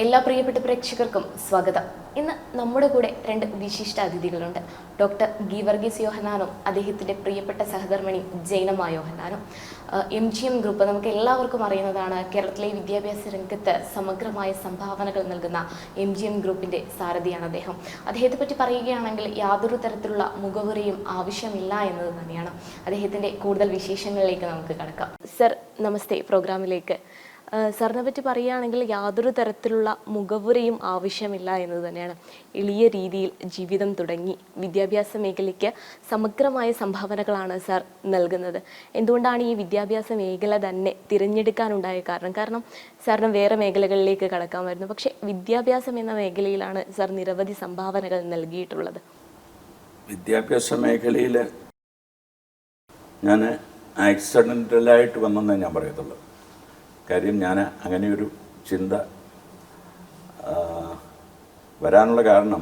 എല്ലാ പ്രിയപ്പെട്ട പ്രേക്ഷകർക്കും സ്വാഗതം. ഇന്ന് നമ്മുടെ കൂടെ രണ്ട് വിശിഷ്ട അതിഥികളുണ്ട്. ഡോക്ടർ ഗീവർഗീസ് യോഹന്നാനും അദ്ദേഹത്തിൻ്റെ പ്രിയപ്പെട്ട സഹധർമ്മിണി ജൈനമ്മ യോഹന്നാനും. MGM ഗ്രൂപ്പ് നമുക്ക് എല്ലാവർക്കും അറിയുന്നതാണ്. കേരളത്തിലെ വിദ്യാഭ്യാസ രംഗത്ത് സമഗ്രമായ സംഭാവനകൾ നൽകുന്ന MGM ഗ്രൂപ്പിൻ്റെ സാരഥിയാണ് അദ്ദേഹം. അദ്ദേഹത്തെ പറ്റി പറയുകയാണെങ്കിൽ യാതൊരു തരത്തിലുള്ള മുഖവുരയും ആവശ്യമില്ല എന്നത് തന്നെയാണ്. അദ്ദേഹത്തിൻ്റെ കൂടുതൽ വിശേഷങ്ങളിലേക്ക് നമുക്ക് കടക്കാം. സർ, നമസ്തേ. പ്രോഗ്രാമിലേക്ക് സാറിനെ പറ്റി പറയുകയാണെങ്കിൽ യാതൊരു തരത്തിലുള്ള മുഖവുരയും ആവശ്യമില്ല എന്നത് തന്നെയാണ്. എളിയ രീതിയിൽ ജീവിതം തുടങ്ങി വിദ്യാഭ്യാസ മേഖലയ്ക്ക് സമഗ്രമായ സംഭാവനകളാണ് സാർ നൽകുന്നത്. എന്തുകൊണ്ടാണ് ഈ വിദ്യാഭ്യാസ മേഖല തന്നെ തിരഞ്ഞെടുക്കാനുണ്ടായ കാരണം സാറിന് വേറെ മേഖലകളിലേക്ക് കടക്കാമായിരുന്നു. പക്ഷേ വിദ്യാഭ്യാസം എന്ന മേഖലയിലാണ് സാർ നിരവധി സംഭാവനകൾ നൽകിയിട്ടുള്ളത്. വിദ്യാഭ്യാസ മേഖലയിൽ ഞാൻ ആക്സിഡൻ്റലായിട്ട് വന്നെന്നേ ഞാൻ പറയത്തുള്ളൂ. കാര്യം ഞാൻ അങ്ങനെയൊരു ചിന്ത വരാനുള്ള കാരണം,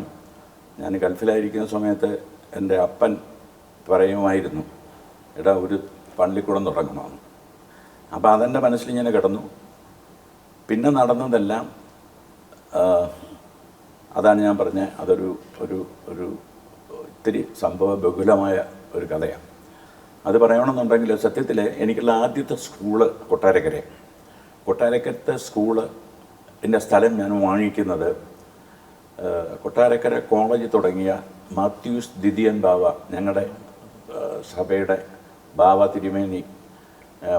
ഞാൻ ഗൾഫിലായിരിക്കുന്ന സമയത്ത് എൻ്റെ അപ്പൻ പറയുമായിരുന്നു, എടാ ഒരു പള്ളിക്കൂടം തുടങ്ങണമെന്ന്. അപ്പോൾ അതെൻ്റെ മനസ്സിൽ ഇങ്ങനെ കിടന്നു. പിന്നെ നടന്നതെല്ലാം അതാണ് ഞാൻ പറഞ്ഞത്. അതൊരു ഒരു ഒരു ഇത്തിരി സംഭവ ബഹുലമായ ഒരു കഥയാണ്. അത് പറയണമെന്നുണ്ടെങ്കിൽ സത്യത്തിൽ എനിക്കുള്ള ആദ്യത്തെ സ്കൂള് കൊട്ടാരക്കരത്തെ സ്കൂള് എൻ്റെ സ്ഥലം ഞാൻ വാങ്ങിക്കുന്നത് കൊട്ടാരക്കര കോളേജ് തുടങ്ങിയ മാത്യൂസ് ദിദിയൻ ബാവ, ഞങ്ങളുടെ സഭയുടെ ബാവ തിരുമേനി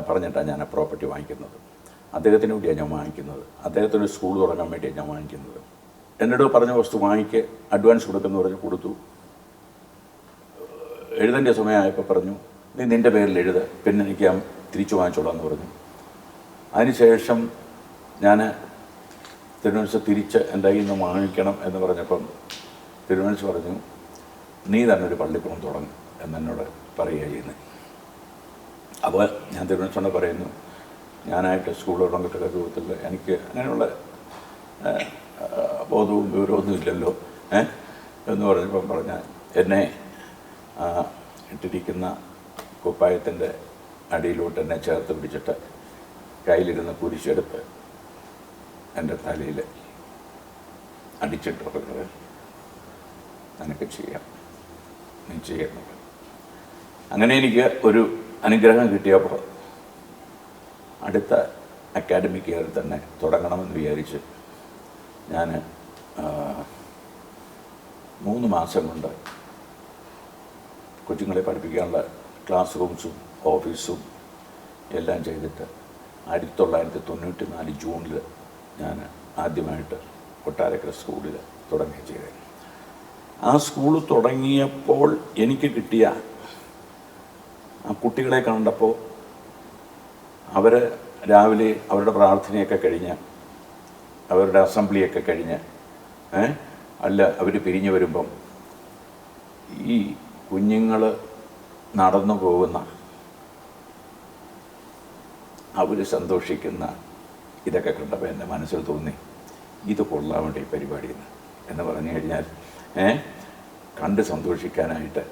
പറഞ്ഞിട്ടാണ് ഞാൻ ആ പ്രോപ്പർട്ടി വാങ്ങിക്കുന്നത്. അദ്ദേഹത്തിന് വേണ്ടിയാണ് ഞാൻ വാങ്ങിക്കുന്നത്. അദ്ദേഹത്തിന് സ്കൂൾ തുടങ്ങാൻ വേണ്ടിയാണ് ഞാൻ വാങ്ങിക്കുന്നത്. എന്നോട് പറഞ്ഞ വസ്തു വാങ്ങിക്ക്, അഡ്വാൻസ് കൊടുക്കുമെന്ന് പറഞ്ഞ് കൊടുത്തു. എഴുതേണ്ട സമയമായപ്പോൾ പറഞ്ഞു, നീ നിൻ്റെ പേരിൽ എഴുത്, പിന്നെ എനിക്ക് ഞാൻ തിരിച്ചു വാങ്ങിച്ചോളാം എന്ന് പറഞ്ഞു. അതിനുശേഷം ഞാൻ തിരുവനന്തപുരത്ത് തിരിച്ച് എൻ്റെ കയ്യിൽ നിന്ന് വാങ്ങിക്കണം എന്ന് പറഞ്ഞപ്പം തിരുവനന്തപുരം പറഞ്ഞു, നീ തന്നെ ഒരു പള്ളിക്കൂടം തുടങ്ങും എന്നോട് പറയുക ചെയ്യുന്നത്. അപ്പോൾ ഞാൻ തിരുവനന്തപുരം പറയുന്നു, ഞാനായിട്ട് സ്കൂൾ തുടങ്ങിയിട്ട് രൂപത്തിൽ എനിക്ക് അങ്ങനെയുള്ള ബോധവും വിവരമൊന്നും ഇല്ലല്ലോ എന്ന് പറഞ്ഞപ്പം പറഞ്ഞാൽ എന്നെ ഇട്ടിരിക്കുന്ന കുപ്പായത്തിൻ്റെ അടിയിലോട്ട് എന്നെ ചേർത്ത് പിടിച്ചിട്ട് കയ്യിലിരുന്ന് കുരിശെടുത്ത് എൻ്റെ തലയിൽ അടിച്ചിട്ട് പറഞ്ഞത്, നിനക്ക് ചെയ്യാം, നീ ചെയ്യുന്നത്. അങ്ങനെ എനിക്ക് ഒരു അനുഗ്രഹം കിട്ടിയപ്പോൾ അടുത്ത അക്കാഡമിക് ഇയർ തന്നെ തുടങ്ങണമെന്ന് വിചാരിച്ച് ഞാൻ 3 മാസം കൊണ്ട് കൊച്ചുങ്ങളെ പഠിപ്പിക്കാനുള്ള ക്ലാസ് റൂംസും ഓഫീസും എല്ലാം ചെയ്തിട്ട് 1994 ജൂണിൽ ഞാൻ ആദ്യമായിട്ട് കൊട്ടാരക്കര സ്കൂളിൽ തുടങ്ങുകയും ചെയ്തത്. ആ സ്കൂൾ തുടങ്ങിയപ്പോൾ എനിക്ക് കിട്ടിയ ആ കുട്ടികളെ കണ്ടപ്പോൾ അവർ രാവിലെ അവരുടെ പ്രാർത്ഥനയൊക്കെ കഴിഞ്ഞ് അവരുടെ അസംബ്ലിയൊക്കെ കഴിഞ്ഞ് അവർ പിരിഞ്ഞു വരുമ്പം ഈ കുഞ്ഞുങ്ങൾ നടന്നു പോകുന്ന, അവർ സന്തോഷിക്കുന്ന ഇതൊക്കെ കണ്ടപ്പോൾ എൻ്റെ മനസ്സിൽ തോന്നി, ഇത് കൊള്ളാൻ വേണ്ടി ഈ പരിപാടി എന്ന് പറഞ്ഞു കഴിഞ്ഞാൽ കണ്ട് സന്തോഷിക്കാനായിട്ട്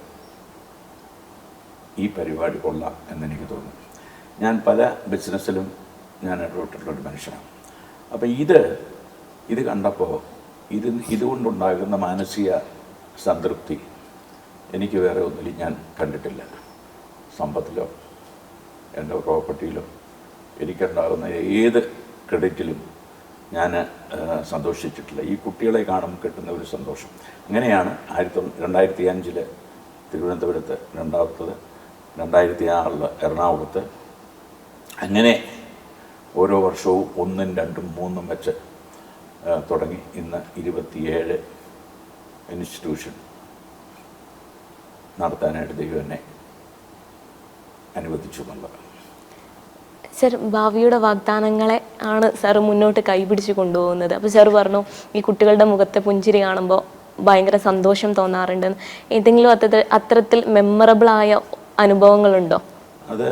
ഈ പരിപാടി കൊള്ളാം എന്നെനിക്ക് തോന്നി. ഞാൻ പല ബിസിനസ്സിലും ഞാൻ ഇടപെട്ടിട്ടുള്ളൊരു മനുഷ്യനാണ്. അപ്പോൾ ഇത് കണ്ടപ്പോൾ ഇതുകൊണ്ടുണ്ടാകുന്ന മാനസിക സംതൃപ്തി എനിക്ക് വേറെ ഒന്നിലും ഞാൻ കണ്ടിട്ടില്ല. സമ്പത്തിലോ എൻ്റെ പ്രോപ്പർട്ടിയിലോ എനിക്കുണ്ടാകുന്ന ഏത് ക്രെഡിറ്റിലും ഞാൻ സന്തോഷിച്ചിട്ടില്ല. ഈ കുട്ടികളെ കാണുമ്പോൾ കിട്ടുന്ന ഒരു സന്തോഷം. അങ്ങനെയാണ് 2005 തിരുവനന്തപുരത്ത്, രണ്ടാമത്തത് 2006 എറണാകുളത്ത്, അങ്ങനെ ഓരോ വർഷവും 1, 2, 3 വെച്ച് തുടങ്ങി ഇന്ന് 27 ഇൻസ്റ്റിറ്റ്യൂഷൻ നടത്താനായിട്ട് ദൈവം എന്നെ അനുവദിച്ചു എന്നുള്ളത്. സർ, ഭാവിയുടെ വാഗ്ദാനങ്ങളെ ആണ് സാർ മുന്നോട്ട് കൈപിടിച്ച് കൊണ്ടുപോകുന്നത്. അപ്പോൾ സാർ പറഞ്ഞു, ഈ കുട്ടികളുടെ മുഖത്തെ പുഞ്ചിരി കാണുമ്പോൾ ഭയങ്കര സന്തോഷം തോന്നാറുണ്ട്. ഏതെങ്കിലും അത്തരത്തിൽ മെമ്മറബിളായ അനുഭവങ്ങളുണ്ടോ? അത്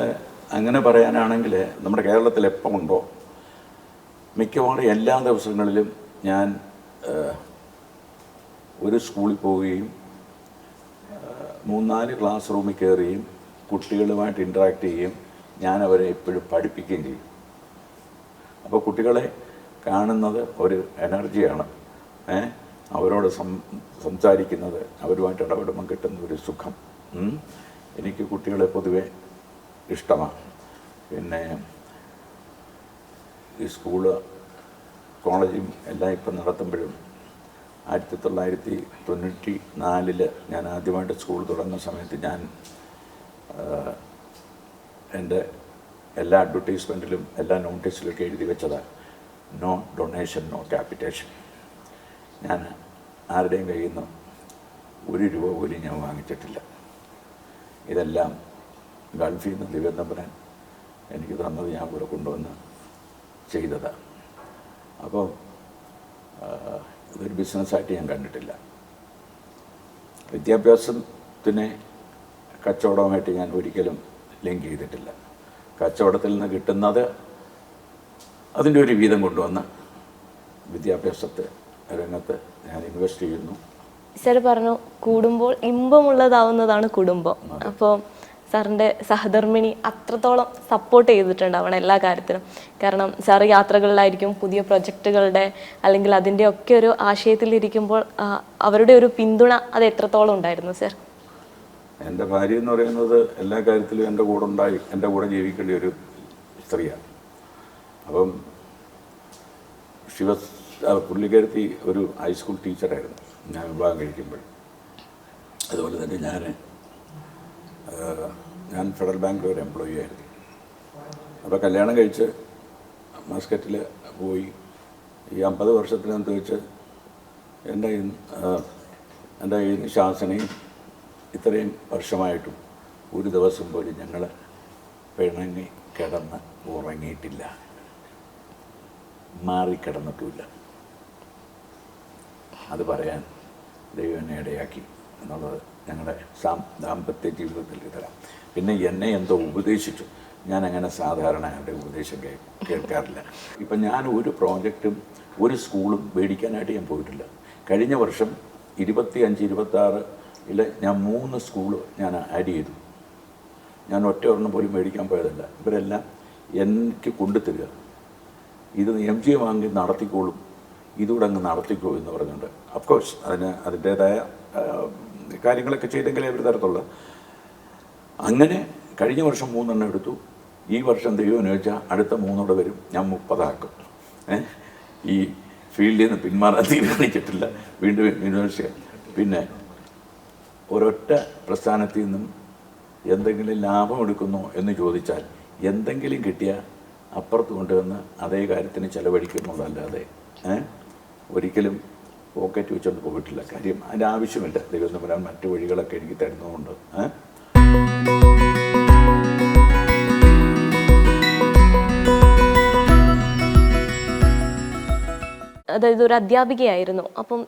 അങ്ങനെ പറയാനാണെങ്കിൽ നമ്മുടെ കേരളത്തിൽ എപ്പോൾ ഉണ്ടോ, മിക്കവാറും എല്ലാ ദിവസങ്ങളിലും ഞാൻ ഒരു സ്കൂളിൽ പോവുകയും 3-4 ക്ലാസ് റൂമിൽ കയറുകയും കുട്ടികളുമായിട്ട് ഇൻറ്ററാക്ട് ചെയ്യുകയും ഞാൻ അവരെ എപ്പോഴും പഠിപ്പിക്കുകയും ചെയ്യും. അപ്പോൾ കുട്ടികളെ കാണുന്നത് ഒരു എനർജിയാണ്. അവരോട് സംസാരിക്കുന്നത്, അവരുമായിട്ട് ഇടപെടുമ്പം കിട്ടുന്ന ഒരു സുഖം. എനിക്ക് കുട്ടികളെ പൊതുവെ ഇഷ്ടമാണ്. പിന്നെ ഈ സ്കൂള് കോളേജും എല്ലാം ഇപ്പം നടത്തുമ്പോഴും 1994 ഞാൻ ആദ്യമായിട്ട് സ്കൂൾ തുടങ്ങുന്ന സമയത്ത് ഞാൻ എൻ്റെ എല്ലാ അഡ്വർടൈസ്മെൻറ്റിലും എല്ലാ നോട്ടീസിലൊക്കെ എഴുതി വെച്ചതാണ് നോ ഡൊണേഷൻ നോ ക്യാപിറ്റേഷൻ. ഞാൻ ആരുടെയും കയ്യിൽ നിന്ന് ₹1 പോലും ഞാൻ വാങ്ങിച്ചിട്ടില്ല. ഇതെല്ലാം ഗൾഫിൽ നിന്ന് തിരുവനന്തപുരം എനിക്ക് തന്നത് ഞാൻ ഇവിടെ കൊണ്ടുവന്ന് ചെയ്തതാണ്. അപ്പോൾ ഇതൊരു ബിസിനസ്സായിട്ട് ഞാൻ കണ്ടിട്ടില്ല. വിദ്യാഭ്യാസത്തിനെ കച്ചവടമായിട്ട് ഞാൻ ഒരിക്കലും ലിങ്ക് ചെയ്തിട്ടില്ല. കച്ചവടത്തിൽ നിന്ന് കിട്ടുന്നത് അതിൻ്റെ ഒരു വീതം കൊണ്ടുവന്ന് വിദ്യാഭ്യാസത്തെ രംഗത്ത് ഞാൻ ഇൻവെസ്റ്റ് ചെയ്യുന്നു. സാർ പറഞ്ഞു കൂടുമ്പോൾ ഇമ്പമുള്ളതാവുന്നതാണ് കുടുംബം. അപ്പോൾ സാറിൻ്റെ സഹധർമ്മിണി അത്രത്തോളം സപ്പോർട്ട് ചെയ്തിട്ടുണ്ടാവണം എല്ലാ കാര്യത്തിനും. കാരണം സാറ് യാത്രകളിലായിരിക്കും, പുതിയ പ്രൊജക്റ്റുകളുടെ അല്ലെങ്കിൽ അതിൻ്റെ ഒക്കെ ഒരു ആശയത്തിലിരിക്കുമ്പോൾ അവരുടെ ഒരു പിന്തുണ അത് എത്രത്തോളം ഉണ്ടായിരുന്നു സാർ? എൻ്റെ ഭാര്യ എന്ന് പറയുന്നത് എല്ലാ കാര്യത്തിലും എൻ്റെ കൂടെ ഉണ്ടായി, എൻ്റെ കൂടെ ജീവിക്കേണ്ട ഒരു സ്ത്രീയാണ്. അപ്പം പുള്ളിക്കാരത്തി ഒരു ഹൈസ്കൂൾ ടീച്ചറായിരുന്നു ഞാൻ വിവാഹം കഴിക്കുമ്പോൾ. അതുപോലെ തന്നെ ഞാൻ ഫെഡറൽ ബാങ്കിൽ ഒരു എംപ്ലോയി ആയിരുന്നു. അപ്പോൾ കല്യാണം കഴിച്ച് മസ്കറ്റിൽ പോയി ഈ 50 വർഷത്തിനകത്ത് വെച്ച് എൻ്റെ ഈ ശാസനയും ഇത്രയും വർഷമായിട്ടും ഒരു ദിവസം പോലും ഞങ്ങൾ പിണങ്ങി കിടന്ന് ഉറങ്ങിയിട്ടില്ല, മാറിക്കിടന്നിട്ടുമില്ല. അത് പറയാൻ ദൈവം എന്നെ ഇടയാക്കി എന്നുള്ളത് ഞങ്ങളുടെ ദാമ്പത്യ ജീവിതത്തിൽ തരാം. പിന്നെ എന്നെ എന്തോ ഉപദേശിച്ചു, ഞാൻ അങ്ങനെ സാധാരണ എൻ്റെ ഉപദേശം കേൾക്കാറില്ല. ഇപ്പം ഞാൻ ഒരു പ്രോജക്റ്റും ഒരു സ്കൂളും മേടിക്കാനായിട്ട് ഞാൻ പോയിട്ടില്ല. കഴിഞ്ഞ വർഷം 25-26 ഞാൻ 3 സ്കൂള് ഞാൻ ആഡ് ചെയ്തു. ഞാൻ ഒറ്റ ഒരെണ്ണം പോലും മേടിക്കാൻ പോയതല്ല. ഇവരെല്ലാം എനിക്ക് കൊണ്ടുതരിക, ഇത് MGM വാങ്ങി നടത്തിക്കോളും, ഇതുകൂടെ അങ്ങ് നടത്തിക്കോ എന്ന് പറഞ്ഞുകൊണ്ട്. അഫ്കോഴ്സ് അതിൻ്റേതായ കാര്യങ്ങളൊക്കെ ചെയ്തെങ്കിലേ അവർ തരത്തുള്ളൂ. അങ്ങനെ കഴിഞ്ഞ വർഷം 3 എണ്ണം എടുത്തു. ഈ വർഷം ദൈവം ചോദിച്ചാൽ അടുത്ത 3 വരും, ഞാൻ 30 ആക്കും. ഈ ഫീൽഡിൽ നിന്ന് പിന്മാറാൻ തീരുമാനിച്ചിട്ടില്ല, വീണ്ടും യൂണിവേഴ്സിറ്റി. പിന്നെ ഒരൊറ്റ പ്രസ്ഥാനത്തിൽ നിന്നും എന്തെങ്കിലും ലാഭം എടുക്കുന്നോ എന്ന് ചോദിച്ചാൽ എന്തെങ്കിലും കിട്ടിയാൽ അപ്പുറത്ത് കൊണ്ടുവന്ന് അതേ കാര്യത്തിന് ചിലവഴിക്കുന്നുള്ളതല്ലാതെ ഒരിക്കലും പോക്കറ്റ് വെച്ചുകൊണ്ട് പോയിട്ടില്ല. കാര്യം അതിൻ്റെ ആവശ്യമില്ല. ദൈവം തമ്പുരാൻ മറ്റു വഴികളൊക്കെ എനിക്ക് തരുന്നതുകൊണ്ട്. അതായത് ഒരു അധ്യാപികയായിരുന്നു. അപ്പം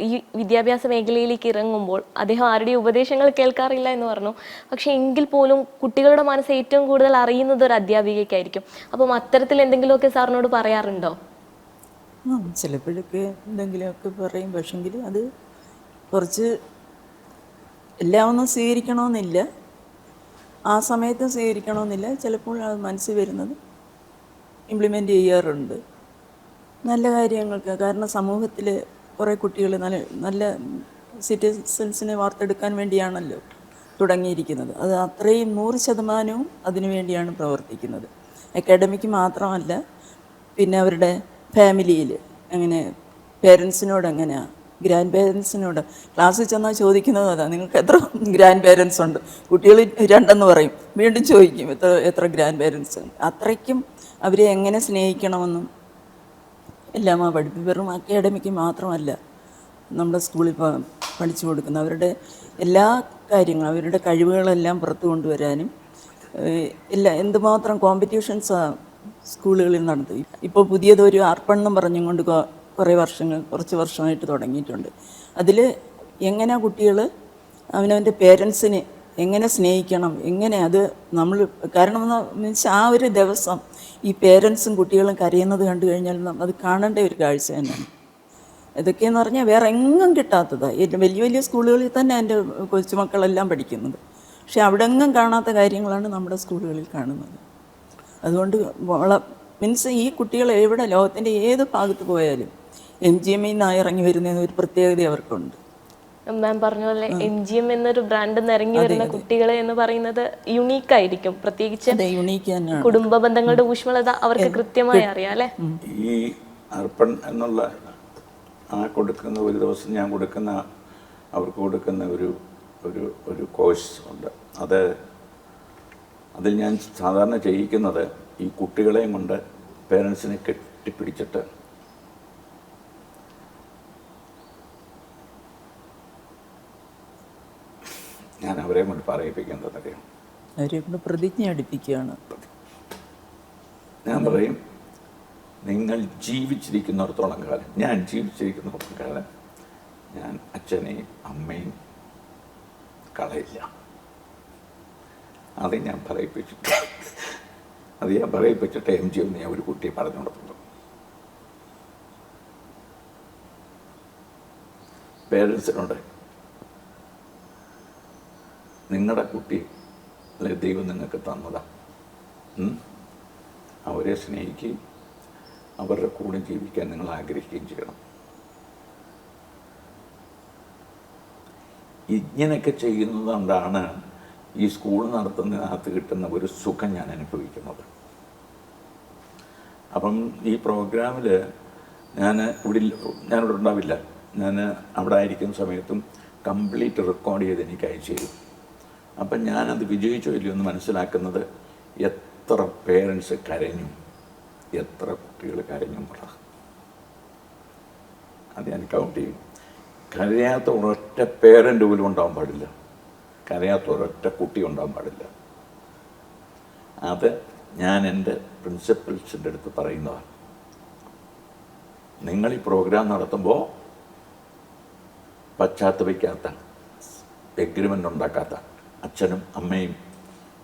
ഈ വിദ്യാഭ്യാസ മേഖലയിലേക്ക് ഇറങ്ങുമ്പോൾ അദ്ദേഹം ആരുടെയും ഉപദേശങ്ങൾ കേൾക്കാറില്ല എന്ന് പറഞ്ഞു. പക്ഷെ എങ്കിൽ പോലും കുട്ടികളുടെ മനസ്സ് ഏറ്റവും കൂടുതൽ അറിയുന്നത് ഒരു അധ്യാപികയ്ക്കായിരിക്കും. അപ്പം അത്തരത്തിൽ എന്തെങ്കിലുമൊക്കെ സാറിനോട് പറയാറുണ്ടോ? ചിലപ്പോഴൊക്കെ എന്തെങ്കിലുമൊക്കെ പറയും. പക്ഷെങ്കിൽ അത് കുറച്ച് എല്ലാം ഒന്നും സ്വീകരിക്കണമെന്നില്ല, ആ സമയത്ത് സ്വീകരിക്കണമെന്നില്ല. ചിലപ്പോൾ അത് മനസ്സിൽ വരുന്നത് ഇംപ്ലിമെൻ്റ് ചെയ്യാറുണ്ട് നല്ല കാര്യങ്ങൾക്ക്. കാരണം സമൂഹത്തിൽ കുറേ കുട്ടികൾ നല്ല സിറ്റിസൻസിനെ വാർത്തെടുക്കാൻ വേണ്ടിയാണല്ലോ തുടങ്ങിയിരിക്കുന്നത്. അത് അത്രയും 100% അതിനു വേണ്ടിയാണ് പ്രവർത്തിക്കുന്നത്. അക്കാഡമിക്ക് മാത്രമല്ല, പിന്നെ അവരുടെ ഫാമിലിയിൽ എങ്ങനെ, പേരൻസിനോട് എങ്ങനെയാണ്, ഗ്രാൻഡ് പേരൻസിനോട് ക്ലാസ്സിൽ ചെന്നാൽ ചോദിക്കുന്നത് അതാ, നിങ്ങൾക്ക് എത്ര ഗ്രാൻഡ് പേരൻസ് ഉണ്ട്? കുട്ടികൾ 2 പറയും, വീണ്ടും ചോദിക്കും എത്ര ഗ്രാൻഡ് പേരൻസ് ഉണ്ട്. അത്രയ്ക്കും അവരെ എങ്ങനെ സ്നേഹിക്കണമെന്നും എല്ലാം ആ പഠിപ്പിക്കും. വെറും അക്കാഡമിക്ക് മാത്രമല്ല നമ്മുടെ സ്കൂളിൽ പഠിച്ചു കൊടുക്കുന്ന അവരുടെ എല്ലാ കാര്യങ്ങളും, അവരുടെ കഴിവുകളെല്ലാം പുറത്തു കൊണ്ടുവരാനും എന്തുമാത്രം കോമ്പറ്റീഷൻസാണ് സ്കൂളുകളിൽ നടത്തി. ഇപ്പോൾ പുതിയതൊരു അർപ്പൺ എന്നും പറഞ്ഞുകൊണ്ട് കുറച്ച് വർഷമായിട്ട് തുടങ്ങിയിട്ടുണ്ട്. അതിൽ എങ്ങനെ കുട്ടികൾ അവനവൻ്റെ പേരൻസിനെ എങ്ങനെ സ്നേഹിക്കണം, എങ്ങനെ അത് നമ്മൾ, കാരണം മീൻസ് ആ ഒരു ദിവസം ഈ പേരൻസും കുട്ടികളും കരയുന്നത് കണ്ടു കഴിഞ്ഞാൽ അത് കാണേണ്ട ഒരു കാഴ്ച തന്നെയാണ്. ഇതൊക്കെയെന്ന് പറഞ്ഞാൽ വേറെ എങ്ങും കിട്ടാത്തതാണ്. വലിയ വലിയ സ്കൂളുകളിൽ തന്നെ എൻ്റെ കൊച്ചുമക്കളെല്ലാം പഠിക്കുന്നത്. പക്ഷെ അവിടെ എങ്ങും കാണാത്ത കാര്യങ്ങളാണ് നമ്മുടെ സ്കൂളുകളിൽ കാണുന്നത്. അതുകൊണ്ട് മീൻസ് ഈ കുട്ടികൾ എവിടെ ലോകത്തിൻ്റെ ഏത് ഭാഗത്ത് പോയാലും MGM നിന്നാണ് ഇറങ്ങി വരുന്നതെന്ന് ഒരു പ്രത്യേകത അവർക്കുണ്ട്. മാം പറഞ്ഞ പോലെ MGM എന്നൊരു ബ്രാൻഡ് ഇറങ്ങി വരുന്ന കുട്ടികളെ എന്ന് പറയുന്നത് യുണീക്ക് ആയിരിക്കും. പ്രത്യേകിച്ച് യുണീക്ക് തന്നെയാണ്. കുടുംബ ബന്ധങ്ങളുടെ ഊഷ്മളത അവർക്ക് കൃത്യമായി അറിയാം അല്ലേ? ഈ അർപ്പൺ എന്നുള്ള കൊടുക്കുന്ന ഒരു ദിവസം ഞാൻ കൊടുക്കുന്ന അവർക്ക് കൊടുക്കുന്ന ഒരു ഒരു ഒരു കോഴ്സ് ഉണ്ട്. അതിൽ ഞാൻ സാധാരണ ചെയ്യിക്കുന്നത് ഈ കുട്ടികളെയും കൊണ്ട് പേരൻസിനെ കെട്ടിപ്പിടിച്ചിട്ട് ഞാൻ അവരെ കൊണ്ട് പറയിപ്പിക്കുന്നതറിയാം. അവരെ കൊണ്ട് പ്രതിജ്ഞ അടുപ്പിക്കുകയാണ്. ഞാൻ പറയും, നിങ്ങൾ ജീവിച്ചിരിക്കുന്നിടത്തോളം കാലം, ഞാൻ ജീവിച്ചിരിക്കുന്നിടത്തോളം കാലം ഞാൻ അച്ഛനെയും അമ്മയും കളയില്ല. അത് ഞാൻ പറയിപ്പിച്ചിട്ട് MGM ഞാൻ ഒരു കുട്ടിയെ പറഞ്ഞു കൊടുത്തുള്ളൂ. പേരൻസിനോട് നിങ്ങളുടെ കുട്ടി അല്ലെ ദൈവം നിങ്ങൾക്ക് തന്നതാണ്, അവരെ സ്നേഹിക്കുകയും അവരുടെ കൂടെ ജീവിക്കാൻ നിങ്ങൾ ആഗ്രഹിക്കുകയും ചെയ്യണം. ഇങ്ങനെയൊക്കെ ചെയ്യുന്നത് കൊണ്ടാണ് ഈ സ്കൂൾ നടത്തുന്നതിനകത്ത് കിട്ടുന്ന ഒരു സുഖം ഞാൻ അനുഭവിക്കുന്നത്. അപ്പം ഈ പ്രോഗ്രാമിൽ ഞാനിവിടെ ഉണ്ടാവില്ല. ഞാൻ അവിടെ ആയിരിക്കുന്ന സമയത്തും കംപ്ലീറ്റ് റെക്കോർഡ് ചെയ്ത് എനിക്ക് അയച്ചു തരും. അപ്പം ഞാനത് വിജയിച്ചോ ഇല്ലയോ എന്ന് മനസ്സിലാക്കുന്നത് എത്ര പേരൻസ് കരഞ്ഞു, എത്ര കുട്ടികൾ കരഞ്ഞു എന്നുള്ളത് അത് ഞാൻ കൗണ്ട് ചെയ്യും. കരയാത്ത ഒരൊറ്റ പേരൻ്റ് പോലും ഉണ്ടാവാൻ പാടില്ല, കരയാത്ത ഒരൊറ്റ കുട്ടി ഉണ്ടാവാൻ പാടില്ല. അത് ഞാൻ എൻ്റെ പ്രിൻസിപ്പൽസിൻ്റെ അടുത്ത് പറയുന്നതാണ്. നിങ്ങൾ ഈ പ്രോഗ്രാം നടത്തുമ്പോൾ പശ്ചാത്തപിക്കാത്ത, എഗ്രിമെൻ്റ് ഉണ്ടാക്കാത്ത അച്ഛനും അമ്മയും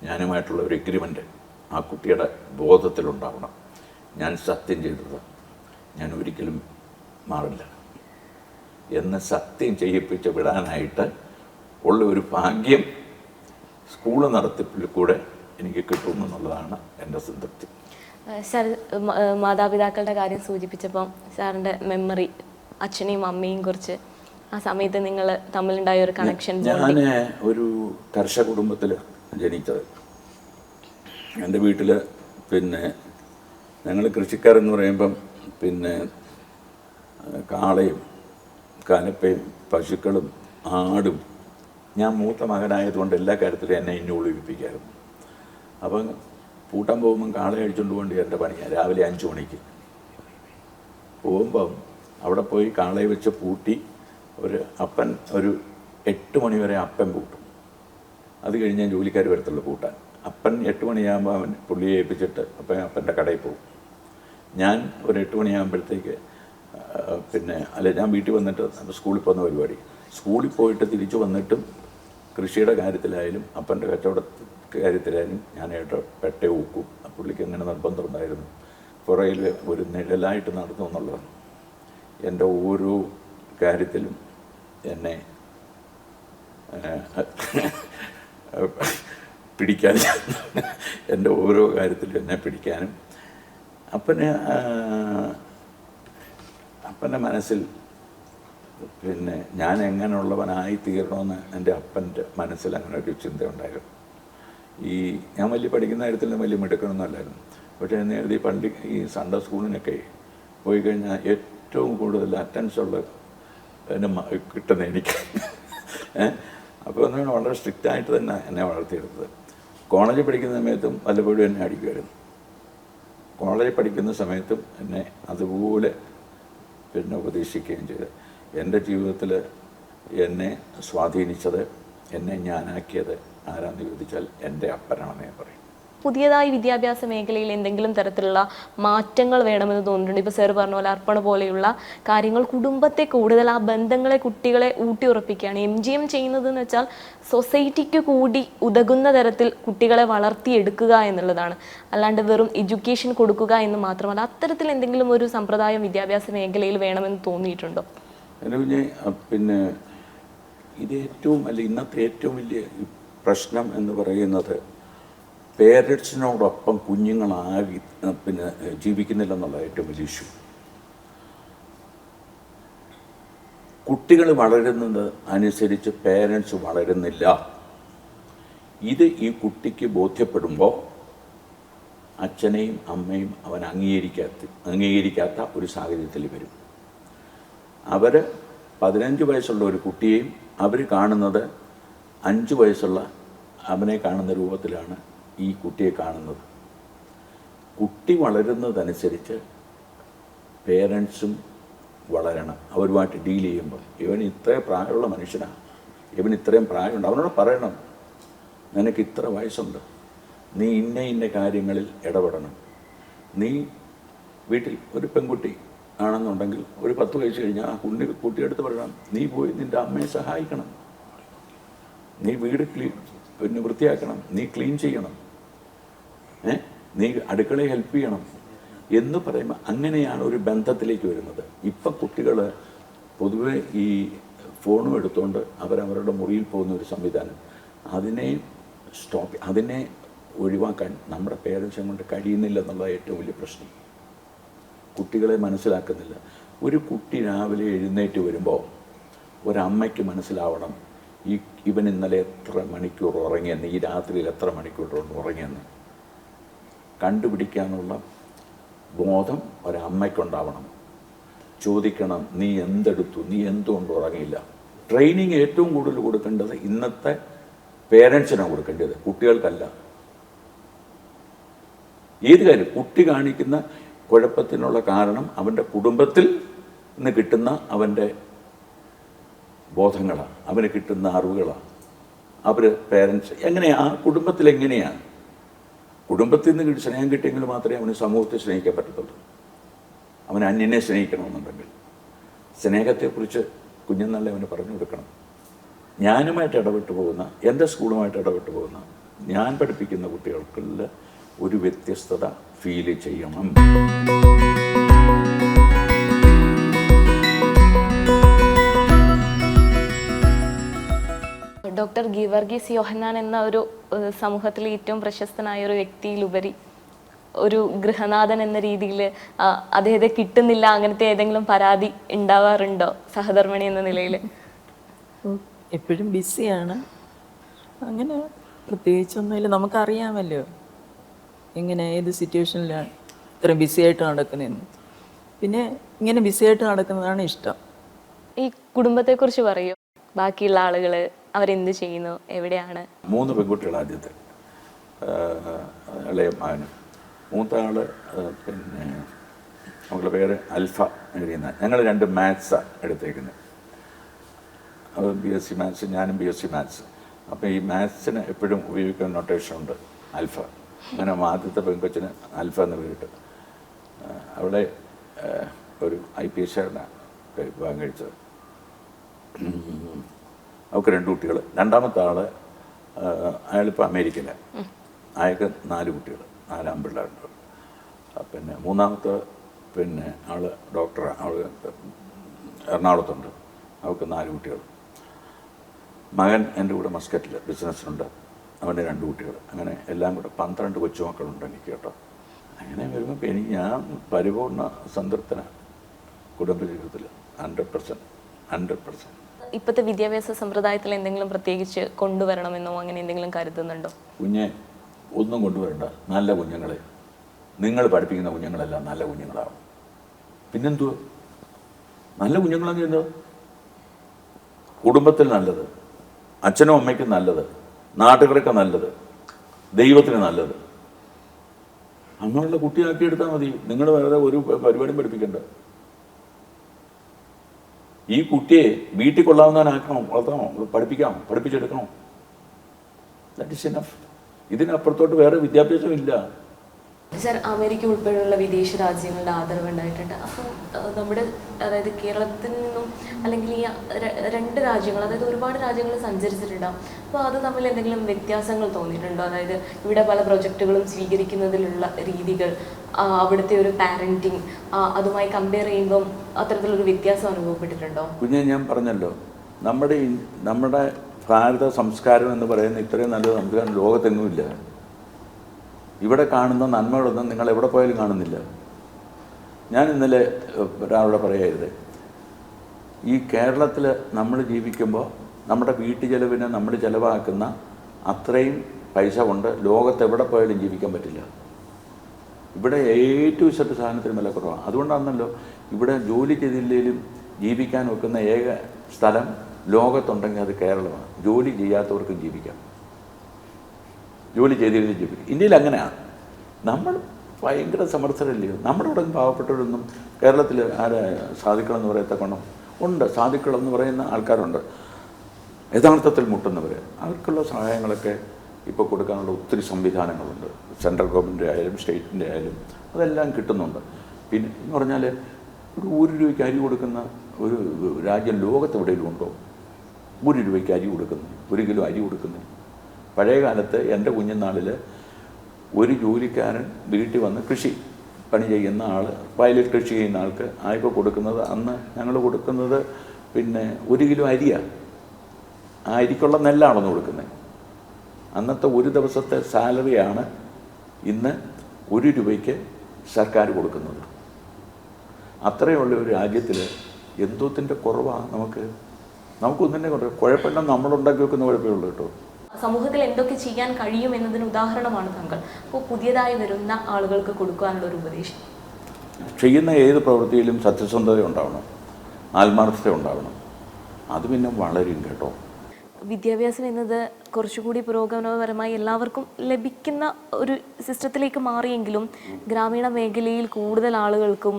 ഞാനുമായിട്ടുള്ള ഒരു എഗ്രിമെൻ്റ് ആ കുട്ടിയുടെ ബോധത്തിലുണ്ടാവണം. ഞാൻ സത്യം ചെയ്തത് ഞാൻ ഒരിക്കലും മാറില്ല എന്ന് സത്യം ചെയ്യിപ്പിച്ച് വിടാനായിട്ട് ഉള്ള ഒരു ഭാഗ്യം സ്കൂൾ നടത്തിപ്പിൽ കൂടെ എനിക്ക് കിട്ടുമെന്നുള്ളതാണ് എൻ്റെ സംതൃപ്തി. സാർ മാതാപിതാക്കളുടെ കാര്യം സൂചിപ്പിച്ചപ്പോൾ സാറിൻ്റെ മെമ്മറി അച്ഛനെയും അമ്മയും കുറിച്ച് ആ സമയത്ത് നിങ്ങൾ തമ്മിലുണ്ടായ ഒരു കണക്ഷൻ? ഞാൻ ഒരു കർഷക കുടുംബത്തിൽ ജനിച്ചത്. എൻ്റെ വീട്ടിൽ ഞങ്ങൾ കൃഷിക്കാരെന്ന് പറയുമ്പം കാളയും കലപ്പയും പശുക്കളും ആടും. ഞാൻ മൂത്ത മകനായതുകൊണ്ട് എല്ലാ കാര്യത്തിലും എന്നെ ഇന്നോളി വിപ്പിക്കായിരുന്നു. അപ്പം പൂട്ടാൻ പോകുമ്പം കാള അടിച്ചുകൊണ്ട് പോകേണ്ടി എൻ്റെ പണിയാണ്. രാവിലെ 5 മണിക്ക് പോകുമ്പം അവിടെ പോയി കാളയെ വെച്ച് പൂട്ടി അപ്പൻ ഒരു 8 മണി വരെ അപ്പൻ പൂട്ടും. അത് കഴിഞ്ഞ് ജോലിക്കാർ വരത്തുള്ളൂ പൂട്ടാൻ. അപ്പൻ 8 മണിയാകുമ്പോൾ അവൻ പുള്ളിയെ ഏൽപ്പിച്ചിട്ട് അപ്പൻ്റെ കടയിൽ പോകും. ഞാൻ ഒരു 8 മണിയാകുമ്പോഴത്തേക്ക് ഞാൻ വീട്ടിൽ വന്നിട്ട് സ്കൂളിൽ പോകുന്ന പരിപാടി. സ്കൂളിൽ പോയിട്ട് തിരിച്ചു വന്നിട്ടും കൃഷിയുടെ കാര്യത്തിലായാലും അപ്പൻ്റെ കച്ചവട കാര്യത്തിലായാലും ഞാനായിട്ട് പെട്ടെ ഊക്കും. പുള്ളിക്ക് അങ്ങനെ നിർബന്ധമുണ്ടായിരുന്നു. പുറയിൽ ഒരു നിഴലായിട്ട് നടന്നു എന്നുള്ളതാണ്. എൻ്റെ ഓരോ കാര്യത്തിലും എന്നെ പിടിക്കാൻ, എൻ്റെ ഓരോ കാര്യത്തിലും എന്നെ പിടിക്കാനും അപ്പൻ്റെ മനസ്സിൽ ഞാൻ എങ്ങനെയുള്ളവനായി തീരണമെന്ന് എൻ്റെ അപ്പൻ്റെ മനസ്സിൽ അങ്ങനെ ഒരു ചിന്ത ഉണ്ടായിരുന്നു. ഞാൻ വലിയ പഠിക്കുന്ന കാര്യത്തിൽ വലിയ മിടുക്കണമെന്നല്ലായിരുന്നു. പക്ഷേ നേരത്തെ ഈ സൺഡേ സ്കൂളിനൊക്കെ പോയി കഴിഞ്ഞാൽ ഏറ്റവും കൂടുതൽ അറ്റൻഡൻസ് ഉള്ള കിട്ടുന്നത് എനിക്ക്. അപ്പോൾ വളരെ സ്ട്രിക്റ്റായിട്ട് തന്നെ എന്നെ വളർത്തിയെടുത്തത്. കോളേജിൽ പഠിക്കുന്ന സമയത്തും വല്ലപ്പോഴും എന്നെ അടിക്കുമായിരുന്നു. കോളേജിൽ പഠിക്കുന്ന സമയത്തും എന്നെ അതുപോലെ ഉപദേശിക്കുകയും ചെയ്ത് എൻ്റെ ജീവിതത്തിൽ എന്നെ സ്വാധീനിച്ചത്, എന്നെ ഞാനാക്കിയത് ആരാന്ന് ചോദിച്ചാൽ എൻ്റെ അപ്പനാണെന്ന് ഞാൻ പറയും. പുതിയതായി വിദ്യാഭ്യാസ മേഖലയിൽ എന്തെങ്കിലും തരത്തിലുള്ള മാറ്റങ്ങൾ വേണമെന്ന് തോന്നിയിട്ടുണ്ട്? ഇപ്പോൾ സാർ പറഞ്ഞ പോലെ അർപ്പണ പോലെയുള്ള കാര്യങ്ങൾ കുടുംബത്തെ കൂടുതൽ, ആ ബന്ധങ്ങളെ, കുട്ടികളെ ഊട്ടിയുറപ്പിക്കുകയാണ്. MGM ചെയ്യുന്നതെന്ന് വെച്ചാൽ സൊസൈറ്റിക്ക് കൂടി ഉതകുന്ന തരത്തിൽ കുട്ടികളെ വളർത്തിയെടുക്കുക എന്നുള്ളതാണ്. അല്ലാണ്ട് വെറും എഡ്യൂക്കേഷൻ കൊടുക്കുക എന്ന് മാത്രമല്ല. അത്തരത്തിൽ എന്തെങ്കിലും ഒരു സമ്പ്രദായം വിദ്യാഭ്യാസ മേഖലയിൽ വേണമെന്ന് തോന്നിയിട്ടുണ്ടോ? ഇത് ഇന്നത്തെ ഏറ്റവും വലിയ പ്രശ്നം എന്ന് പറയുന്നത് പേരൻസിനോടൊപ്പം കുഞ്ഞുങ്ങളാകി പിന്നെ ജീവിക്കുന്നില്ലെന്നുള്ള ഏറ്റവും വലിയ ഇഷ്യൂ. കുട്ടികൾ വളരുന്നത് അനുസരിച്ച് പേരൻസ് വളരുന്നില്ല. ഇത് ഈ കുട്ടിക്ക് ബോധ്യപ്പെടുമ്പോൾ അച്ഛനെയും അമ്മയും അവൻ അംഗീകരിക്കാത്ത ഒരു സാഹചര്യത്തിൽ വരും. അവർ 15 വയസ്സുള്ള ഒരു കുട്ടിയെയും അവർ കാണുന്നത് 5 വയസ്സുള്ള അവനെ കാണുന്ന രൂപത്തിലാണ് ഈ കുട്ടിയെ കാണുന്നത്. കുട്ടി വളരുന്നതനുസരിച്ച് പേരൻസും വളരണം. അവരുമായിട്ട് ഡീൽ ചെയ്യുമ്പോൾ ഇവൻ ഇത്രയും പ്രായമുള്ള മനുഷ്യനാണ്, ഇവൻ ഇത്രയും പ്രായമുണ്ട്, അവനോട് പറയണം, നിനക്ക് ഇത്ര വയസ്സുണ്ട്, നീ ഇന്ന കാര്യങ്ങളിൽ ഇടപെടണം. നീ വീട്ടിൽ ഒരു പെൺകുട്ടി ആണെന്നുണ്ടെങ്കിൽ ഒരു 10 വയസ്സ് കഴിഞ്ഞാൽ ആ കുട്ടിയെടുത്ത് പറയണം, നീ പോയി നിൻ്റെ അമ്മയെ സഹായിക്കണം, നീ വീട് പിന്നെ വൃത്തിയാക്കണം, നീ ക്ലീൻ ചെയ്യണം, നീ അടുക്കളയെ ഹെൽപ്പ് ചെയ്യണം എന്ന് പറയുമ്പോൾ അങ്ങനെയാണ് ഒരു ബന്ധത്തിലേക്ക് വരുന്നത്. ഇപ്പം കുട്ടികൾ പൊതുവെ ഈ ഫോണും എടുത്തുകൊണ്ട് അവരവരുടെ മുറിയിൽ പോകുന്ന ഒരു സംവിധാനം, അതിനെ ഒഴിവാക്കാൻ നമ്മുടെ പേരൻസിനെ കൊണ്ട് കഴിയുന്നില്ല എന്നുള്ള ഏറ്റവും വലിയ പ്രശ്നം. കുട്ടികളെ മനസ്സിലാക്കുന്നില്ല. ഒരു കുട്ടി രാവിലെ എഴുന്നേറ്റ് വരുമ്പോൾ ഒരമ്മയ്ക്ക് മനസ്സിലാവണം ഇവൻ ഇന്നലെ എത്ര മണിക്കൂർ ഉറങ്ങിയെന്ന്, ഈ രാത്രിയിൽ എത്ര മണിക്കൂർ ഉറങ്ങിയെന്ന് കണ്ടുപിടിക്കാനുള്ള ബോധം ഒരമ്മയ്ക്കുണ്ടാവണം. ചോദിക്കണം, നീ എന്തെടുത്തു, നീ എന്തുകൊണ്ട് ഉറങ്ങിയില്ല. ട്രെയിനിങ് ഏറ്റവും കൂടുതൽ കൊടുക്കേണ്ടത് ഇന്നത്തെ പേരൻസിനാണ് കൊടുക്കേണ്ടത്, കുട്ടികൾക്കല്ല. ഏത് കാര്യം കുട്ടി കാണിക്കുന്ന കുഴപ്പത്തിനുള്ള കാരണം അവൻ്റെ കുടുംബത്തിൽ നിന്ന് കിട്ടുന്ന അവൻ്റെ ബോധങ്ങളാണ്, അവന് കിട്ടുന്ന അറിവുകളാണ്. അവർ പേരൻസ് എങ്ങനെയാണ്, ആ കുടുംബത്തിൽ എങ്ങനെയാണ്, കുടുംബത്തിൽ നിന്ന് സ്നേഹം കിട്ടിയെങ്കിൽ മാത്രമേ അവന് സമൂഹത്തെ സ്നേഹിക്കാൻ പറ്റത്തുള്ളൂ. അവൻ അന്യനെ സ്നേഹിക്കണമെന്നുണ്ടെങ്കിൽ സ്നേഹത്തെക്കുറിച്ച് കുഞ്ഞുനാളിൽ അവന് പറഞ്ഞു കൊടുക്കണം. ഞാനുമായിട്ട് ഇടപെട്ട് പോകുന്ന, എൻ്റെ സ്കൂളുമായിട്ട് ഇടപെട്ട് പോകുന്ന, ഞാൻ പഠിപ്പിക്കുന്ന കുട്ടികൾക്കുള്ള ഒരു വ്യത്യസ്തത ഫീൽ ചെയ്യണം. ഡോക്ടർ ഗീവർഗീസ് യോഹന്നാൻ എന്ന ഒരു സമൂഹത്തിലെ ഏറ്റവും പ്രശസ്തനായ ഒരു വ്യക്തിയിലുപരി ഒരു ഗൃഹനാഥൻ എന്ന രീതിയിൽ അദ്ദേഹത്തെ കിട്ടുന്നില്ല, അങ്ങനത്തെ ഏതെങ്കിലും പരാതി ഉണ്ടാവാറുണ്ടോ സഹധർമ്മിണി എന്ന നിലയിൽ? എപ്പോഴും ബിസിയാണ്, അങ്ങനെ പ്രത്യേകിച്ചൊന്നുമില്ല. നമുക്കറിയാമല്ലോ എങ്ങനെ ഏത് സിറ്റുവേഷനിലാണ് ഇത്ര ബിസിയായിട്ട് നടക്കുന്നതെന്ന്. പിന്നെ ഇങ്ങനെ ബിസിയായിട്ട് നടക്കുന്നതാണ് ഇഷ്ടം. ഈ കുടുംബത്തെക്കുറിച്ച് പറയൂ, ബാക്കിയുള്ള ആളുകൾ അവരെന്ത് ചെയ്യുന്നു, എവിടെയാണ്? 3 പെൺകുട്ടികൾ. ആദ്യത്തെ ഇളയ മകനും, മൂത്ത ആൾ പിന്നെ അവളുടെ പേര് അൽഫ എഴുതുന്ന. ഞങ്ങൾ 2 മാത്സാണ് എടുത്തേക്കുന്നത്. അത് BSc മാത്സ്, ഞാനും BSc മാത്സ്. അപ്പോൾ ഈ മാത്സിന് എപ്പോഴും ഉപയോഗിക്കുന്ന നൊട്ടേഷനുണ്ട് അൽഫ. അങ്ങനെ ആദ്യത്തെ പെൺകൊച്ചിന് അൽഫ എന്ന് പേരിട്ട്. അവിടെ ഒരു IPS വിവാഹം കഴിച്ചത്. അവൾക്ക് 2 കുട്ടികൾ. രണ്ടാമത്തെ ആൾ അയാളിപ്പോൾ അമേരിക്കയിലാണ്, അയാൾക്ക് 4 കുട്ടികൾ, 4 ആൺപിള്ളേരുണ്ട്. പിന്നെ മൂന്നാമത്തെ പിന്നെ ആൾ ഡോക്ടറാണ്, അവൾ എറണാകുളത്തുണ്ട്, അവൾക്ക് 4 കുട്ടികൾ. മകൻ എൻ്റെ കൂടെ മസ്കറ്റിൽ ബിസിനസ്സിനുണ്ട്, അവൻ്റെ 2 കുട്ടികൾ. അങ്ങനെ എല്ലാം കൂടെ 12 കൊച്ചുമക്കളുണ്ട് എനിക്ക് കേട്ടോ. അങ്ങനെ വരുമ്പോൾ ഞാൻ പരിപൂർണ്ണ സംതൃപ്തനാണ് കുടുംബ ജീവിതത്തിൽ. 100%. ഇപ്പോഴത്തെ വിദ്യാഭ്യാസ സമ്പ്രദായത്തിൽ എന്തെങ്കിലും പ്രത്യേകിച്ച് കൊണ്ടുവരണമെന്നോ അങ്ങനെ എന്തെങ്കിലും കരുതുന്നുണ്ടോ? കുഞ്ഞെ ഒന്നും കൊണ്ടുവരണ്ട, നല്ല കുഞ്ഞുങ്ങളെ. നിങ്ങൾ പഠിപ്പിക്കുന്ന കുഞ്ഞുങ്ങളെല്ലാം നല്ല കുഞ്ഞുങ്ങളാവും. പിന്നെന്തുവാ നല്ല കുഞ്ഞുങ്ങളെന്ന് ചെയ്യുന്നത്? കുടുംബത്തിൽ നല്ലത്, അച്ഛനും അമ്മയ്ക്കും നല്ലത്, നാട്ടുകാർക്ക് നല്ലത്, ദൈവത്തിന് നല്ലത്, അങ്ങനെയുള്ള കുട്ടിയാക്കി എടുത്താൽ മതി. നിങ്ങൾ വേറെ ഒരു പരിപാടിയും പഠിപ്പിക്കേണ്ട. ഈ കുട്ടിയെ വീട്ടിൽ കൊള്ളാവുന്നവനാക്കണം, വളർത്തണോ, പഠിപ്പിക്കാമോ, പഠിപ്പിച്ചെടുക്കണോ. That is enough. ഇതിനപ്പുറത്തോട്ട് വേറെ വിദ്യാഭ്യാസം ഇല്ല. സർ, അമേരിക്ക ഉൾപ്പെടെയുള്ള വിദേശ രാജ്യങ്ങളുടെ ആദരവ് ഉണ്ടായിട്ടുണ്ട്. അപ്പോൾ നമ്മുടെ അതായത് കേരളത്തിൽ നിന്നും അല്ലെങ്കിൽ ഈ 2 രാജ്യങ്ങൾ, അതായത് ഒരുപാട് രാജ്യങ്ങൾ സഞ്ചരിച്ചിട്ടുണ്ടാവും. അപ്പോൾ അത് തമ്മിൽ എന്തെങ്കിലും വ്യത്യാസങ്ങൾ തോന്നിയിട്ടുണ്ടോ? അതായത് ഇവിടെ പല പ്രൊജക്റ്റുകളും സ്വീകരിക്കുന്നതിലുള്ള രീതികൾ, അവിടുത്തെ ഒരു പാരൻറ്റിങ് അതുമായി കമ്പയർ ചെയ്യുമ്പം അത്തരത്തിലൊരു വ്യത്യാസം അനുഭവപ്പെട്ടിട്ടുണ്ടോ? കുഞ്ഞെ, ഞാൻ പറഞ്ഞല്ലോ, നമ്മുടെ ഭാരത സംസ്കാരം എന്ന് പറയുന്ന ഇത്രയും നല്ല സംസ്കാരം ലോകത്തെങ്ങുമില്ല. ഇവിടെ കാണുന്ന നന്മകളൊന്നും നിങ്ങൾ എവിടെ പോയാലും കാണുന്നില്ല. ഞാൻ ഇന്നലെ ഒരാളോട് പറയായിരുത്, ഈ കേരളത്തിൽ നമ്മൾ ജീവിക്കുമ്പോൾ നമ്മുടെ വീട്ടു ചെലവിന് നമ്മൾ ചിലവാക്കുന്ന അത്രയും പൈസ കൊണ്ട് ലോകത്ത് എവിടെ പോയാലും ജീവിക്കാൻ പറ്റില്ല. ഇവിടെ ഏറ്റവും ഇഷ്ട സാധനത്തിന് വില കുറവാണ്. അതുകൊണ്ടാണല്ലോ ഇവിടെ ജോലി ചെയ്തില്ലെങ്കിലും ജീവിക്കാൻ വെക്കുന്ന ഏക സ്ഥലം ലോകത്തുണ്ടെങ്കിൽ അത് കേരളമാണ്. ജോലി ചെയ്യാത്തവർക്കും ജീവിക്കാം, ജോലി ചെയ്തില്ലെങ്കിൽ ജീവിക്കാം. ഇന്ത്യയിൽ അങ്ങനെയാണ്. നമ്മൾ ഭയങ്കര സമർത്ഥരല്ലയോ. നമ്മുടെ ഇവിടെ പാവപ്പെട്ടവരൊന്നും കേരളത്തിൽ ആരെ സാധിക്കണമെന്ന് പറയത്തക്കണം ഉണ്ട്. സാധിക്കണമെന്ന് പറയുന്ന ആൾക്കാരുണ്ട്, യഥാർത്ഥത്തിൽ മുട്ടുന്നവർ. അവർക്കുള്ള സഹായങ്ങളൊക്കെ ഇപ്പോൾ കൊടുക്കാനുള്ള ഒത്തിരി സംവിധാനങ്ങളുണ്ട്. സെൻട്രൽ ഗവൺമെൻറ് ആയാലും സ്റ്റേറ്റിൻ്റെ ആയാലും അതെല്ലാം കിട്ടുന്നുണ്ട്. പിന്നെ എന്ന് പറഞ്ഞാൽ ഒരു രൂപയ്ക്ക് അരി കൊടുക്കുന്ന ഒരു രാജ്യം ലോകത്ത് എവിടെയെങ്കിലും ഉണ്ടോ? 1 രൂപയ്ക്ക് അരി കൊടുക്കുന്നു, 1 കിലോ അരി കൊടുക്കുന്നു. പഴയ കാലത്ത് എൻ്റെ കുഞ്ഞുനാളിൽ ഒരു ജോലിക്കാരൻ വീട്ടിൽ വന്ന് കൃഷി പണി ചെയ്യുന്ന ആൾ, വയലിൽ കൃഷി ചെയ്യുന്ന ആൾക്ക് ആയപ്പോൾ കൊടുക്കുന്നത്, അന്ന് ഞങ്ങൾ കൊടുക്കുന്നത് പിന്നെ 1 കിലോ അരിയാണ്. ആ അരിക്കുള്ള നെല്ലാണെന്ന് കൊടുക്കുന്നത്. അന്നത്തെ ഒരു ദിവസത്തെ സാലറിയാണ് ഇന്ന് 1 രൂപയ്ക്ക് സർക്കാർ കൊടുക്കുന്നത്. അത്രയുള്ള ഒരു രാജ്യത്തിൽ എന്തോത്തിൻ്റെ കുറവാണ് നമുക്കൊന്നിൻ്റെ കുറവ്. കുഴപ്പമില്ല, നമ്മളുണ്ടാക്കി വെക്കുന്ന കുഴപ്പമേ ഉള്ളൂ കേട്ടോ. സമൂഹത്തിൽ എന്തൊക്കെ ചെയ്യാൻ കഴിയും എന്നതിന് ഉദാഹരണമാണ് താങ്കൾ. അപ്പോൾ പുതിയതായി വരുന്ന ആളുകൾക്ക് കൊടുക്കാനുള്ള ഒരു ഉപദേശം? ചെയ്യുന്ന ഏത് പ്രവൃത്തിയിലും സത്യസന്ധത ഉണ്ടാവണം, ആത്മാർത്ഥത ഉണ്ടാവണം. അത് പിന്നെ വളരും കേട്ടോ. വിദ്യാഭ്യാസം എന്നത് കുറച്ചുകൂടി പുരോഗമനപരമായി എല്ലാവർക്കും ലഭിക്കുന്ന ഒരു സിസ്റ്റത്തിലേക്ക് മാറിയെങ്കിലും ഗ്രാമീണ മേഖലയിൽ കൂടുതൽ ആളുകൾക്കും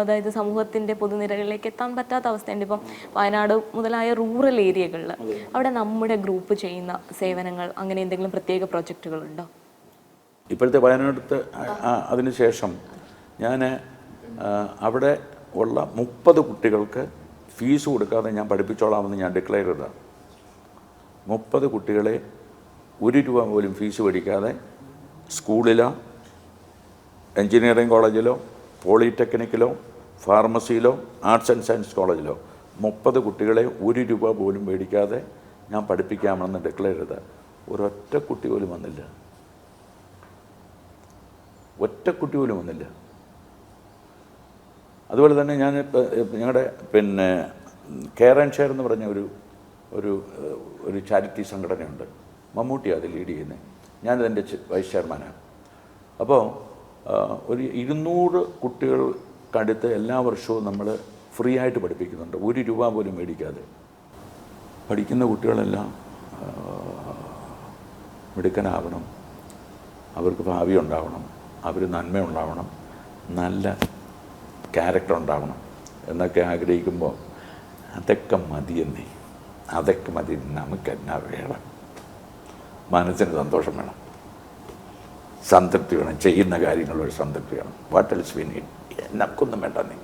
അതായത് സമൂഹത്തിൻ്റെ പൊതുനിരകളിലേക്ക് എത്താൻ പറ്റാത്ത അവസ്ഥയുണ്ട്. ഇപ്പം വയനാട് മുതലായ റൂറൽ ഏരിയകളിൽ അവിടെ നമ്മുടെ ഗ്രൂപ്പ് ചെയ്യുന്ന സേവനങ്ങൾ, അങ്ങനെ എന്തെങ്കിലും പ്രത്യേക പ്രോജക്റ്റുകളുണ്ടോ? ഇപ്പോഴത്തെ വയനാട്ടിലത്തെ അതിനുശേഷം ഞാൻ അവിടെ ഉള്ള 30 കുട്ടികൾക്ക് ഫീസ് കൊടുക്കാതെ ഞാൻ പഠിപ്പിച്ചോളാമെന്ന് ഞാൻ ഡിക്ലെയർ ചെയ്തതാണ്. 30 കുട്ടികളെ 1 രൂപ പോലും ഫീസ് മേടിക്കാതെ സ്കൂളിലോ എൻജിനീയറിംഗ് കോളേജിലോ പോളിടെക്നിക്കിലോ ഫാർമസിയിലോ ആർട്സ് ആൻഡ് സയൻസ് കോളേജിലോ 30 കുട്ടികളെ 1 രൂപ പോലും മേടിക്കാതെ ഞാൻ പഠിപ്പിക്കാമെന്ന് ഡിക്ലെയർ ചെയ്ത ഒരൊറ്റ കുട്ടി പോലും വന്നില്ല. ഒറ്റ കുട്ടി പോലും വന്നില്ല. അതുപോലെ തന്നെ ഞാൻ ഞങ്ങളുടെ പിന്നെ കെയർ ആൻഡ് ഷെയർ എന്ന് പറഞ്ഞ ഒരു ചാരിറ്റി സംഘടനയുണ്ട്. മമ്മൂട്ടിയാണ് അത് ലീഡ് ചെയ്യുന്നത്. ഞാനതിൻ്റെ വൈസ് ചെയർമാനാണ്. അപ്പോൾ ഒരു 200 കുട്ടികൾക്കടുത്ത് എല്ലാ വർഷവും നമ്മൾ ഫ്രീ ആയിട്ട് പഠിപ്പിക്കുന്നുണ്ട്, 1 രൂപ പോലും മേടിക്കാതെ. പഠിക്കുന്ന കുട്ടികളെല്ലാം മിടുക്കനാവണം, അവർക്ക് ഭാവി ഉണ്ടാവണം, അവർ നന്മ ഉണ്ടാവണം, നല്ല ക്യാരക്ടർ ഉണ്ടാവണം എന്നൊക്കെ ആഗ്രഹിക്കുമ്പോൾ അതൊക്കെ മതിയെന്നേ. അതൊക്കെ മതി. നമുക്കെന്നാ വേണം? മനസ്സിന് സന്തോഷം വേണം, സംതൃപ്തി വേണം, ചെയ്യുന്ന കാര്യങ്ങളൊരു സംതൃപ്തി വേണം. What else we need? നമുക്കൊന്നും വേണ്ട. നീ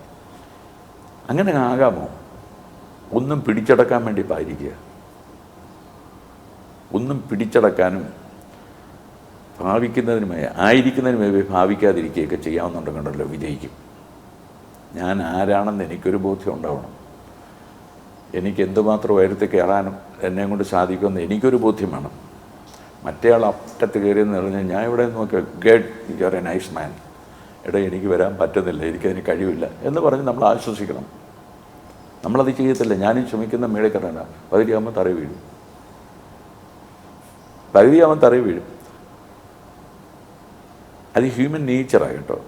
അങ്ങനെ ആകാമോ? ഒന്നും പിടിച്ചടക്കാൻ വേണ്ടി പായിരിക്കുക. ഒന്നും പിടിച്ചടക്കാനും ഭാവിക്കുന്നതിനുമേ ആയിരിക്കുന്നതിനുമേ ഭാവിക്കാതിരിക്കുകയൊക്കെ ചെയ്യാവുന്നുണ്ടെങ്കിലോ വിജയിക്കും. ഞാൻ ആരാണെന്ന് എനിക്കൊരു ബോധ്യം ഉണ്ടാവണം. എനിക്ക് എന്തുമാത്രം ഉയരത്തിൽ കയറാനും എന്നെ കൊണ്ട് സാധിക്കുമെന്ന് എനിക്കൊരു ബോധ്യം വേണം. മറ്റേ ആൾ അറ്റത്ത് കയറിയെന്ന് പറഞ്ഞാൽ ഞാൻ ഇവിടെ നോക്കിയാൽ good you are a nice man, എടാ എനിക്ക് വരാൻ പറ്റുന്നില്ല, എനിക്കതിന് കഴിവില്ല എന്ന് പറഞ്ഞ് നമ്മൾ ആശ്വസിക്കണം. നമ്മളത് ചെയ്യത്തില്ല. ഞാനും ശ്രമിക്കുന്ന മേളിൽ കയറാനാ. പകുതിയാകുമ്പോൾ തറ വീഴും, പകുതിയാകുമ്പോൾ തറ വീഴും. അത് ഹ്യൂമൻ നേച്ചറാണ് കേട്ടോ,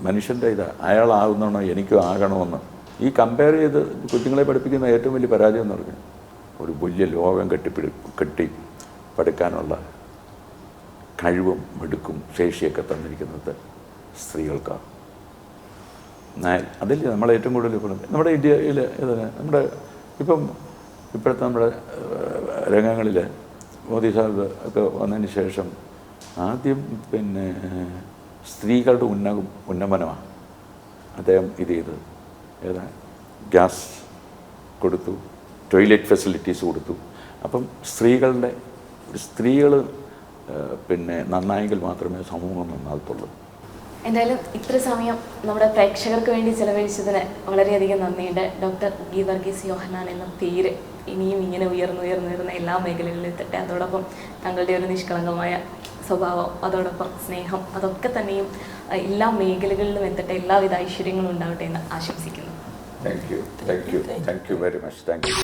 മനുഷ്യൻ്റെ ഇതാണ്. അയാളാകുന്നതാണോ എനിക്കും ആകണമെന്ന് ഈ കമ്പയർ ചെയ്ത് കുഞ്ഞുങ്ങളെ പഠിപ്പിക്കുന്ന ഏറ്റവും വലിയ പരാജയം എന്ന് പറഞ്ഞാൽ ഒരു വലിയ ലോകം കെട്ടി പഠിക്കാനുള്ള കഴിവും മിടുക്കും ശേഷിയൊക്കെ തന്നിരിക്കുന്നത് സ്ത്രീകൾക്കാണ്. അതിൽ നമ്മൾ ഏറ്റവും കൂടുതൽ നമ്മുടെ ഇന്ത്യയിൽ നമ്മുടെ ഇപ്പോഴത്തെ നമ്മുടെ രംഗങ്ങളിൽ മോദി സാഹിബ് ഒക്കെ വന്നതിന് ശേഷം ആദ്യം പിന്നെ സ്ത്രീകളുടെ ഉന്നമനമാണ് അദ്ദേഹം ഇത് ചെയ്തത്. ഏതാ ഗ്യാസ് കൊടുത്തു, ടോയ്ലറ്റ് ഫെസിലിറ്റീസ് കൊടുത്തു. അപ്പം സ്ത്രീകൾ പിന്നെ നന്നായെങ്കിൽ മാത്രമേ സമൂഹം നന്നാകത്തുള്ളൂ. എന്തായാലും ഇത്ര സമയം നമ്മുടെ പ്രേക്ഷകർക്ക് വേണ്ടി ചെലവഴിച്ചതിന് വളരെയധികം നന്ദിയുണ്ട്. ഡോക്ടർ ഗീവർഗീസ് യോഹന്നാൻ എന്ന പേര് ഇനിയും ഇങ്ങനെ ഉയർന്നുയർന്ന എല്ലാ മേഖലകളിലും എത്തട്ടെ. അതോടൊപ്പം തങ്ങളുടെ ഒരു നിഷ്കളങ്കമായ സ്വഭാവം, അതോടൊപ്പം സ്നേഹം, അതൊക്കെ തന്നെയും എല്ലാ മേഖലകളിലും എത്തട്ടെ, എല്ലാവിധ ഐശ്വര്യങ്ങളും ഉണ്ടാവട്ടെ എന്ന് ആശംസിക്കുന്നു. Thank you very much. Thank you.